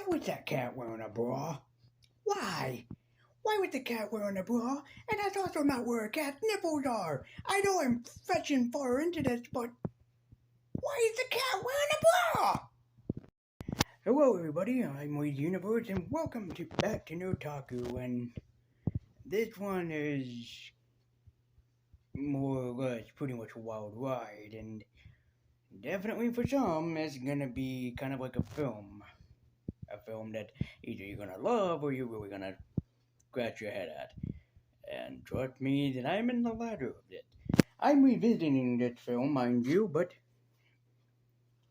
was that cat wearing a bra? Why? Why was the cat wearing a bra? And that's also not where a cat's nipples are. I know I'm fetching far into this, but why is the cat wearing a bra? Hello everybody, I'm Wade Universe and welcome back to NerdTaku, and this one is more or less pretty much a wild ride, and definitely for some it's gonna be kind of like a film. A film that either you're gonna love or you're really gonna scratch your head at. And trust me that I'm in the latter of it. I'm revisiting this film, mind you, but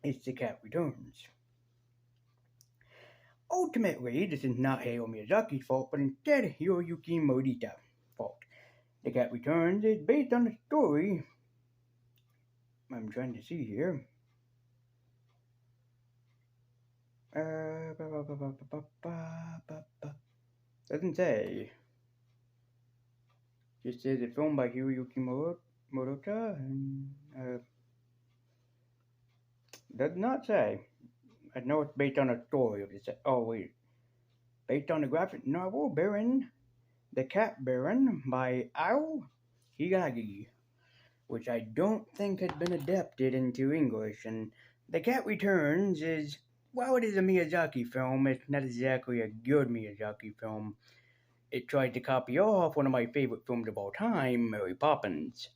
it's The Cat Returns. Ultimately, this is not Hayao Miyazaki's fault, but instead Hiroyuki Morita's fault. The Cat Returns is based on a story. I'm trying to see here. Doesn't say. Just says it's filmed by Hiroyuki Morita, and does not say. I know it's based on a story of this. Oh wait, based on the graphic novel Baron, The Cat Baron by Ao Higagi, which I don't think has been adapted into English. And The Cat Returns is, while it is a Miyazaki film, it's not exactly a good Miyazaki film. It tried to copy off one of my favorite films of all time, Mary Poppins.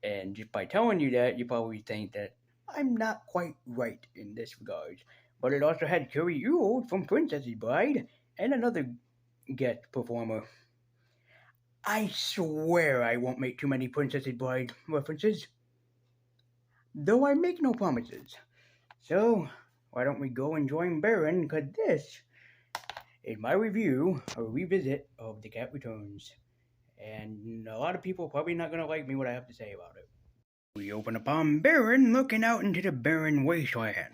And just by telling you that, you probably think that I'm not quite right in this regard. But it also had Carrie Ewald from Princess's Bride and another guest performer. I swear I won't make too many Princess's Bride references, though I make no promises. So, why don't we go and join Baron, because this is my review, a revisit of The Cat Returns. And a lot of people are probably not going to like me what I have to say about it. We open upon Baron looking out into the barren wasteland.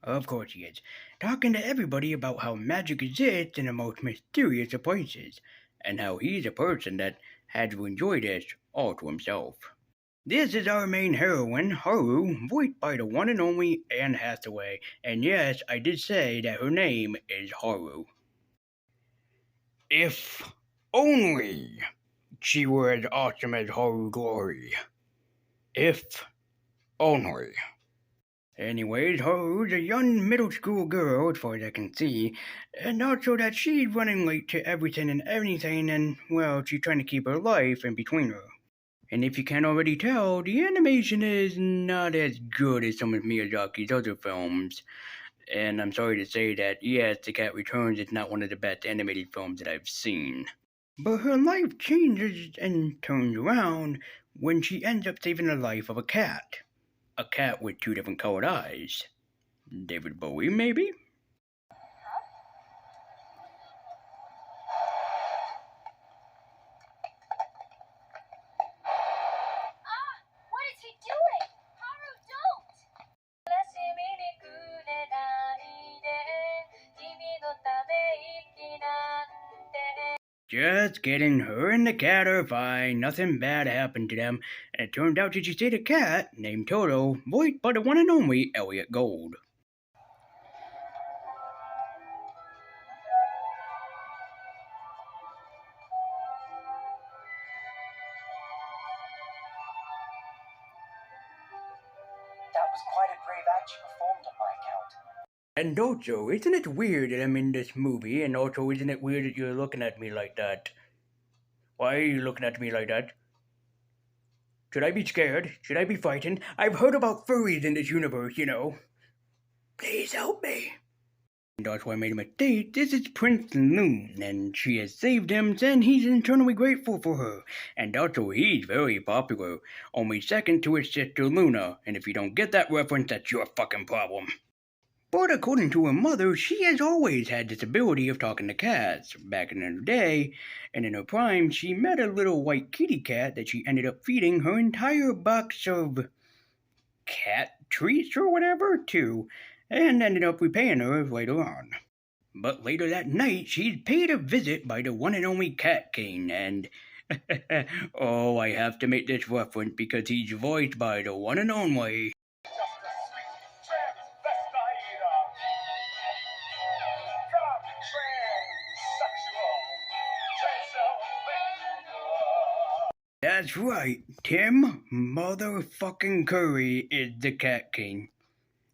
Of course he is, talking to everybody about how magic exists in the most mysterious of places, and how he's a person that had to enjoy this all to himself. This is our main heroine, Haru, voiced by the one and only Anne Hathaway, and yes, I did say that her name is Haru. If only she were as awesome as Haru Glory. If only. Anyways, Haru's a young middle school girl, as far as I can see, and also that she's running late to everything and anything, and, well, she's trying to keep her life in between her. And if you can't already tell, the animation is not as good as some of Miyazaki's other films. And I'm sorry to say that, yes, The Cat Returns is not one of the best animated films that I've seen. But her life changes and turns around when she ends up saving the life of a cat. A cat with two different colored eyes. David Bowie, maybe? What is he doing? Haru, don't! Just kidding, her and the cat are fine, nothing bad happened to them, and it turned out that she stayed a cat named Toto, voiced by the one and only Elliot Gould. That was quite a brave act you performed on my account. And also, isn't it weird that I'm in this movie, and also isn't it weird that you're looking at me like that? Why are you looking at me like that? Should I be scared? Should I be frightened? I've heard about furries in this universe, you know. Please help me. And also I made a mistake. This is Prince Loon, and she has saved him, and he's eternally grateful for her. And also he's very popular, only second to his sister Luna, and if you don't get that reference, that's your fucking problem. But according to her mother, she has always had this ability of talking to cats. Back in her day, and in her prime, she met a little white kitty cat that she ended up feeding her entire box of cat treats or whatever to, and ended up repaying her later on. But later that night, she's paid a visit by the one and only Cat King, and oh, I have to make this reference because he's voiced by the one and only That's right, Tim motherfucking Curry is the Cat King.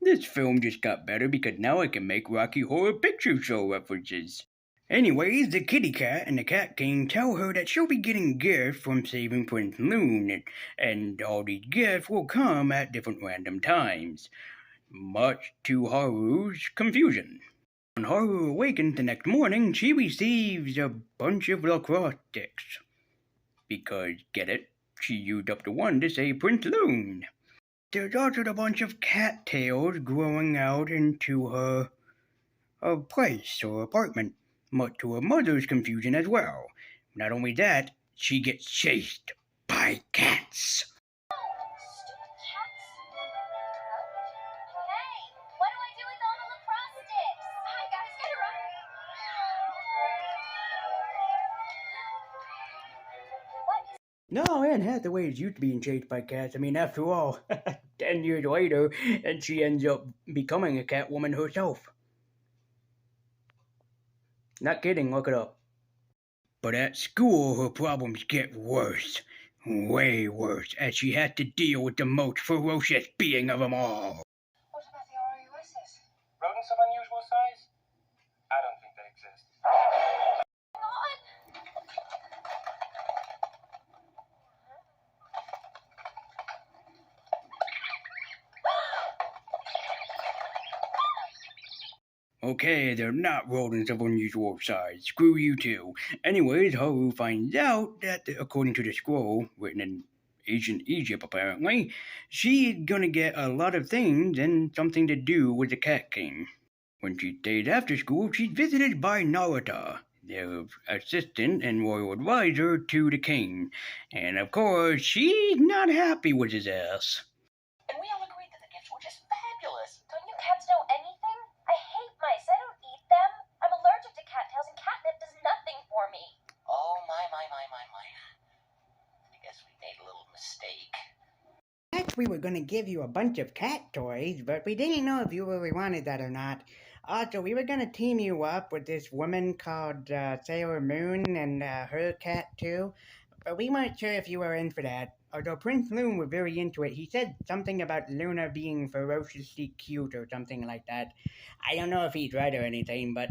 This film just got better because now I can make Rocky Horror Picture Show references. Anyways, the kitty cat and the Cat King tell her that she'll be getting gifts from saving Prince Loon, and all these gifts will come at different random times, much to Haru's confusion. When Haru awakens the next morning, she receives a bunch of lacrosse sticks. Because, get it, she used up the one to save Prince Loon. There's also a bunch of cattails growing out into her place or apartment, much to her mother's confusion as well. Not only that, she gets chased by cats. Stupid cats. Hey, what do I do with all the lacrosse sticks? Hi guys, get her up. What is No, Anne Hathaway is used to being chased by cats. I mean, after all, 10 years later, and she ends up becoming a Catwoman herself. Not kidding, look it up. But at school, her problems get worse. Way worse, as she has to deal with the most ferocious being of them all. What about the RUSs? Rodents of unusual size? I don't think they exist. going on? Okay, they're not rodents of unusual size. Screw you too. Anyways, Haru finds out that, according to the scroll, written in ancient Egypt apparently, she's gonna get a lot of things and something to do with the Cat King. When she stays after school, she's visited by Morita, their assistant and royal advisor to the king. And of course, she's not happy with his ass. And we all agreed that the gifts were just fabulous. Don't you cats know anything? I hate mice. I don't eat them. I'm allergic to cattails and catnip does nothing for me. Oh, my. I guess we made a little mistake. We were going to give you a bunch of cat toys, but we didn't know if you really wanted that or not. Also, we were going to team you up with this woman called Sailor Moon and her cat too, but we weren't sure if you were in for that. Although Prince Loon was very into it, he said something about Luna being ferociously cute or something like that. I don't know if he's right or anything, but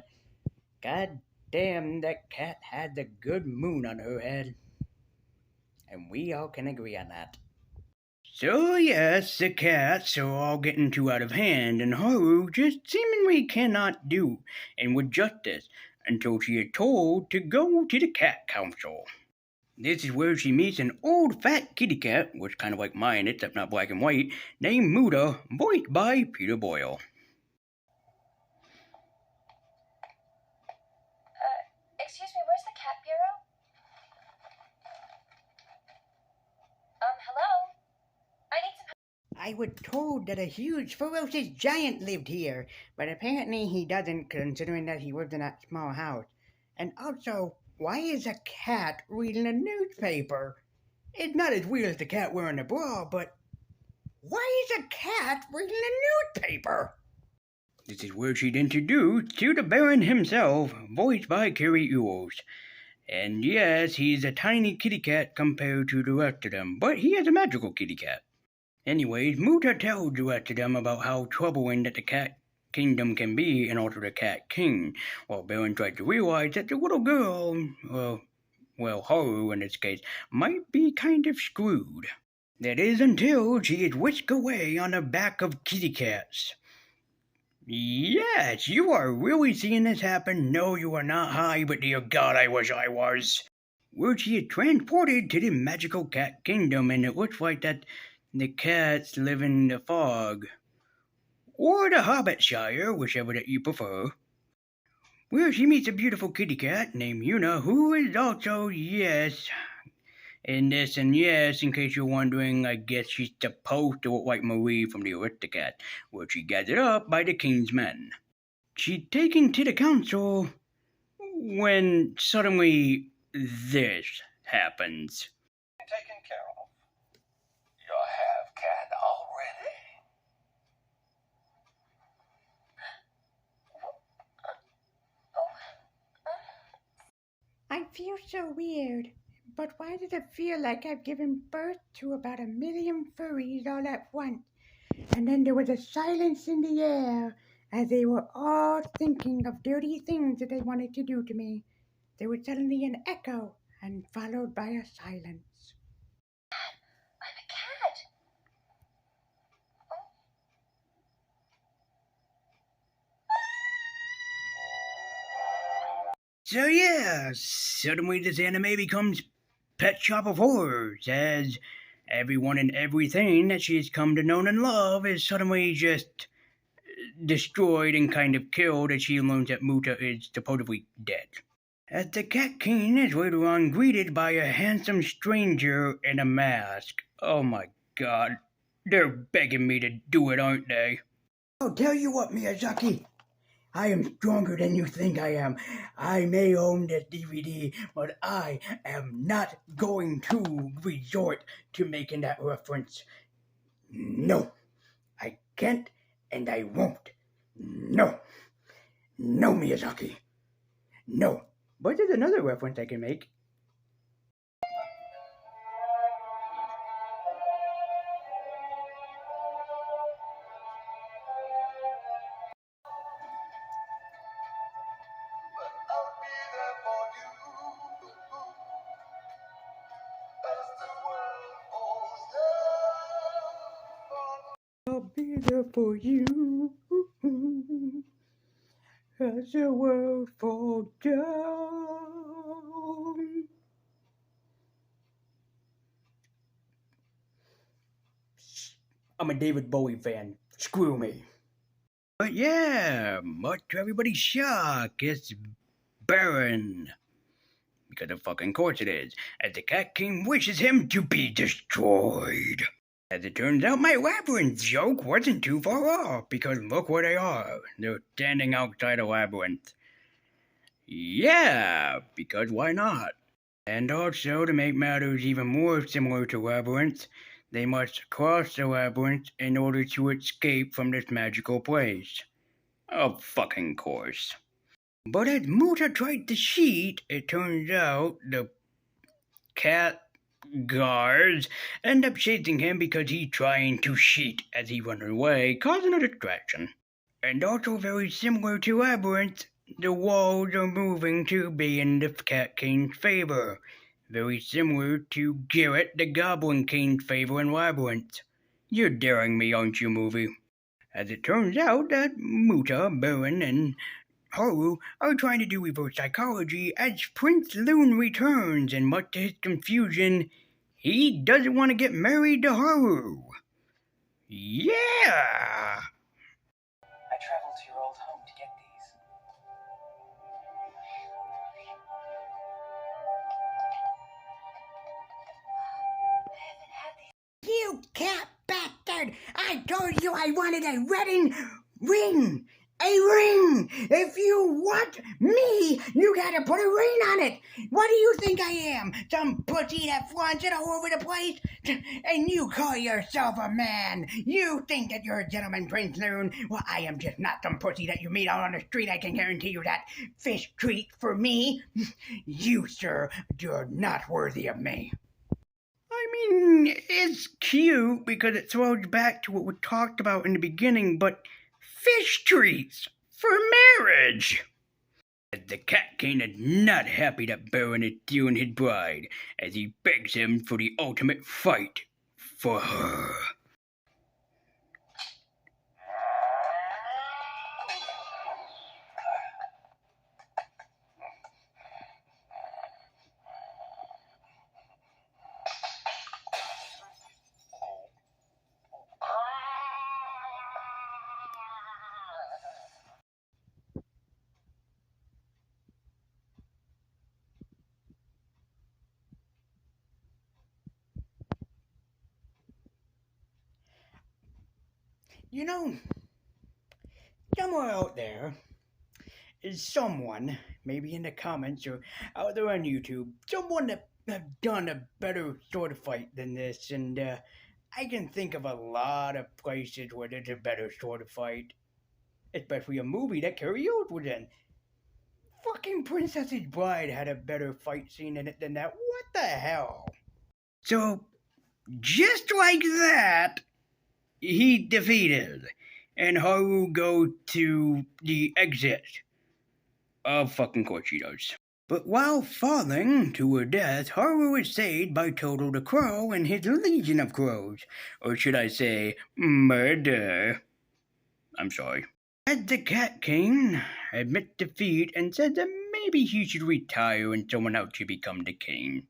god damn, that cat had the good moon on her head. And we all can agree on that. So yes, the cats are all getting too out of hand, and Haru just seemingly cannot do and with justice until she is told to go to the cat council. This is where she meets an old fat kitty cat, which kind of like mine except not black and white, named Muda, voiced by Peter Boyle. Excuse me, where's the cat bureau? Hello? I need some I was told that a huge ferocious giant lived here, but apparently he doesn't, considering that he lived in that small house. And also, why is a cat reading a newspaper? It's not as weird as the cat wearing a bra, but why is a cat reading a newspaper? This is where she'd introduced to the Baron himself, voiced by Carrie Ewells. And yes, he's a tiny kitty cat compared to the rest of them, but he is a magical kitty cat. Anyways, Muta tells the rest of them about how troubling that the cat kingdom can be and also the cat king, while Baron tries to realize that the little girl, Haru in this case, might be kind of screwed. That is until she is whisked away on the back of kitty cats. Yes, you are really seeing this happen. No, you are not high, but dear God, I wish I was. Where she is transported to the magical cat kingdom, and it looks like that the cats live in the fog. Or the Hobbitshire, whichever that you prefer. Where she meets a beautiful kitty cat named Yuna, who is also, yes, in this, and yes, in case you're wondering, I guess she's supposed to look like Marie from the Aristocat, where she gathered up by the king's men. She's taken to the council when suddenly this happens. Taken care of. You have cat already. I feel so weird, but why did it feel like I've given birth to about 1,000,000 furries all at once? And then there was a silence in the air as they were all thinking of dirty things that they wanted to do to me. There was suddenly an echo and followed by a silence. I'm a cat. So yeah, suddenly this anime becomes Pet Shop of Horrors, as everyone and everything that she's come to know and love is suddenly just destroyed and kind of killed as she learns that Muta is supposedly dead. As the Cat King is later on greeted by a handsome stranger in a mask. Oh my god, they're begging me to do it, aren't they? I'll tell you what, Miyazaki. I am stronger than you think I am. I may own this DVD, but I am not going to resort to making that reference. No, I can't and I won't. No. No, Miyazaki. No. But there's another reference I can make. I'll be there for you as the world falls down. I'm a David Bowie fan. Screw me. But yeah, much to everybody's shock, it's Baron. Because of fucking course it is, as the Cat King wishes him to be destroyed. As it turns out, my labyrinth joke wasn't too far off, because look where they are. They're standing outside a labyrinth. Yeah, because why not? And also, to make matters even more similar to labyrinths, they must cross the labyrinth in order to escape from this magical place. Of fucking course. But as Muta tried to cheat, it turns out the cat guards end up chasing him because he's trying to cheat as he runs away, causing a distraction. And also very similar to Labyrinth, the walls are moving to be in the Cat King's favor. Very similar to Garrett the Goblin King's favor in Labyrinth. You're daring me, aren't you, movie? As it turns out that Muta, Baron, and Haru are trying to do reverse psychology as Prince Loon returns, and much to his confusion, he doesn't want to get married to Haru. Yeah! I traveled to your old home to get these. I haven't had these. You cat bastard! I told you I wanted a wedding ring! A ring! If you want me, you gotta put a ring on it! What do you think I am? Some pussy that flaunts it all over the place? And you call yourself a man? You think that you're a gentleman, Prince Loon? Well, I am just not some pussy that you meet out on the street, I can guarantee you that. Fish treat for me? You, sir, you're not worthy of me. I mean, it's cute because it throws back to what we talked about in the beginning, but fish treats for marriage. The Cat King is not happy that Baron is stealing his bride, as he begs him for the ultimate fight for her. You know, somewhere out there is someone, maybe in the comments or out there on YouTube, someone that have done a better sword fight than this, and I can think of a lot of places where there's a better sword fight, especially a movie that Carrie Oates was in. fucking Princess's Bride had a better fight scene in it than that. What the hell? So, just like that, he defeated, and Haru go to the exit. Of fucking course she does. But while falling to her death, Haru is saved by Toto the Crow and his legion of crows. Or should I say, murder. I'm sorry. As the Cat King admits defeat and says that maybe he should retire and someone else should become the king.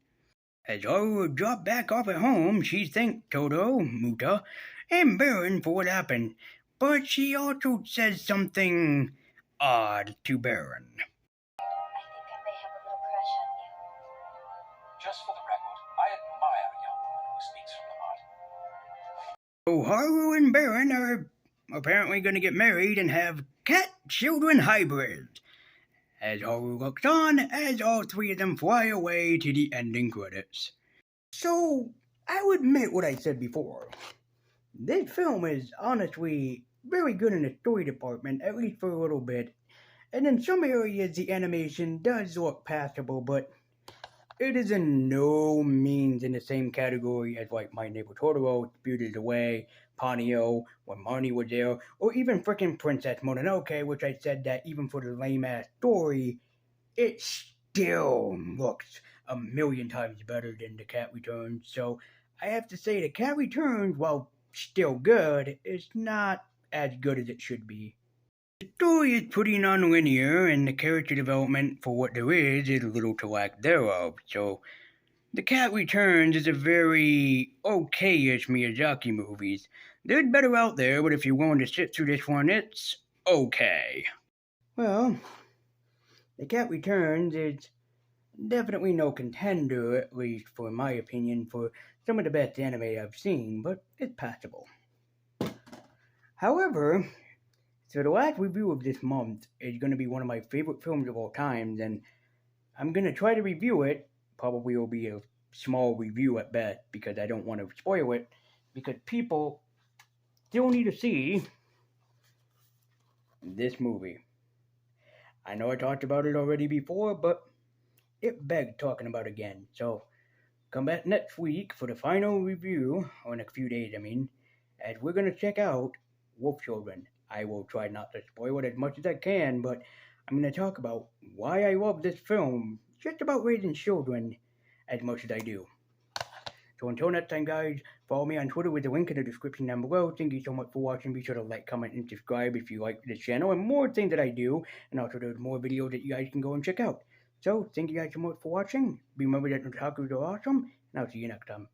As Haru dropped back off at home, she thanked Toto, Muta, and Baron for what happened. But she also says something odd to Baron. I think I may have a little crush on you. Just for the record, I admire a young woman who speaks from the heart. So Haru and Baron are apparently going to get married and have cat-children hybrids. As Haru looks on, as all three of them fly away to the ending credits. So, I will admit what I said before. This film is honestly very good in the story department, at least for a little bit. And in some areas the animation does look passable, but it is in no means in the same category as like My Neighbor Totoro, Spirited Away, Ponyo, when Marnie was there, or even frickin' Princess Mononoke, which I said that even for the lame-ass story, it still looks a million times better than The Cat Returns. So I have to say The Cat Returns, while still good, is not as good as it should be. The story is pretty non-linear, and the character development for what there is little to lack thereof, so The Cat Returns is a very okay-ish Miyazaki movie. There's better out there, but if you're willing to sit through this one, it's okay. Well, The Cat Returns is definitely no contender, at least for my opinion, for some of the best anime I've seen, but it's passable. However, so the last review of this month is going to be one of my favorite films of all time, and I'm going to try to review it. Probably will be a small review at best, because I don't want to spoil it, because people still need to see this movie. I know I talked about it already before, but it begged talking about it again. So, come back next week for the final review, or in a few days, as we're going to check out Wolf Children. I will try not to spoil it as much as I can, but I'm going to talk about why I love this film, just about raising children, as much as I do. So until next time, guys, follow me on Twitter with the link in the description down below. Thank you so much for watching. Be sure to like, comment, and subscribe if you like this channel and more things that I do. And also there's more videos that you guys can go and check out. So, thank you guys so much for watching. Remember that NerdTaku are awesome, and I'll see you next time.